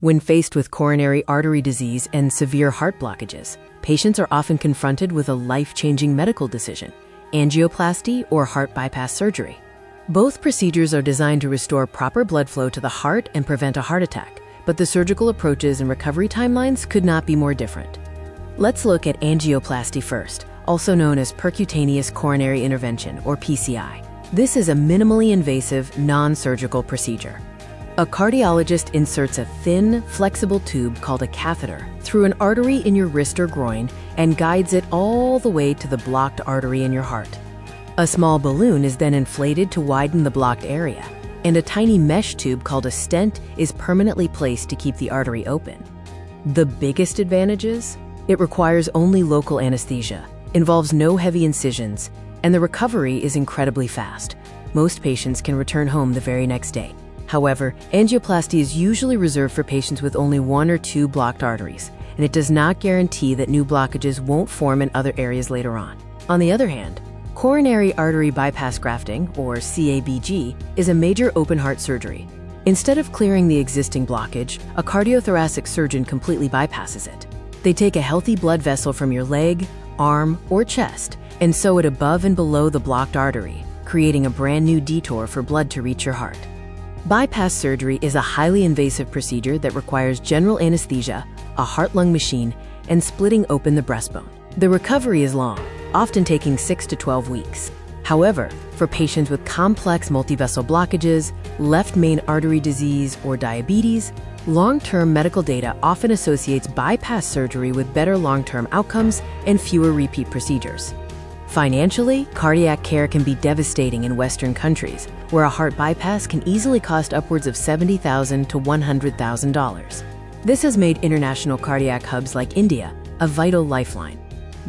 When faced with coronary artery disease and severe heart blockages, patients are often confronted with a life-changing medical decision: angioplasty or heart bypass surgery. Both procedures are designed to restore proper blood flow to the heart and prevent a heart attack, but the surgical approaches and recovery timelines could not be more different. Let's look at angioplasty first, also known as percutaneous coronary intervention, or PCI. This is a minimally invasive, non-surgical procedure. A cardiologist inserts a thin, flexible tube called a catheter through an artery in your wrist or groin and guides it all the way to the blocked artery in your heart. A small balloon is then inflated to widen the blocked area, and a tiny mesh tube called a stent is permanently placed to keep the artery open. The biggest advantages? It requires only local anesthesia, involves no heavy incisions, and the recovery is incredibly fast. Most patients can return home the very next day. However, angioplasty is usually reserved for patients with only 1 or 2 blocked arteries, and it does not guarantee that new blockages won't form in other areas later on. On the other hand, Coronary Artery Bypass Grafting, or CABG, is a major open heart surgery. Instead of clearing the existing blockage, a cardiothoracic surgeon completely bypasses it. They take a healthy blood vessel from your leg, arm, or chest and sew it above and below the blocked artery, creating a brand new detour for blood to reach your heart. Bypass surgery is a highly invasive procedure that requires general anesthesia, a heart-lung machine, and splitting open the breastbone. The recovery is long, often taking 6 to 12 weeks. However, for patients with complex multivessel blockages, left main artery disease, or diabetes, long-term medical data often associates bypass surgery with better long-term outcomes and fewer repeat procedures. Financially, cardiac care can be devastating in Western countries, where a heart bypass can easily cost upwards of $70,000 to $100,000. This has made international cardiac hubs like India a vital lifeline.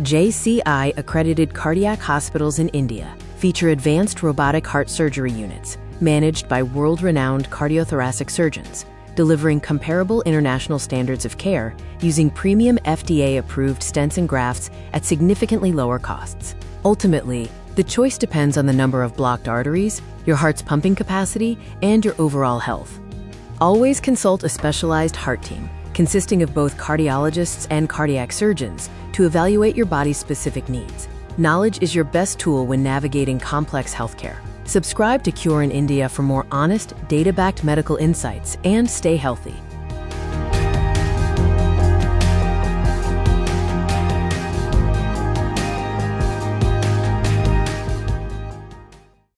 JCI-accredited cardiac hospitals in India feature advanced robotic heart surgery units managed by world-renowned cardiothoracic surgeons, delivering comparable international standards of care using premium FDA-approved stents and grafts at significantly lower costs. Ultimately, the choice depends on the number of blocked arteries, your heart's pumping capacity, and your overall health. Always consult a specialized heart team consisting of both cardiologists and cardiac surgeons to evaluate your body's specific needs. Knowledge is your best tool when navigating complex healthcare. Subscribe to Cure in India for more honest, data-backed medical insights and stay healthy.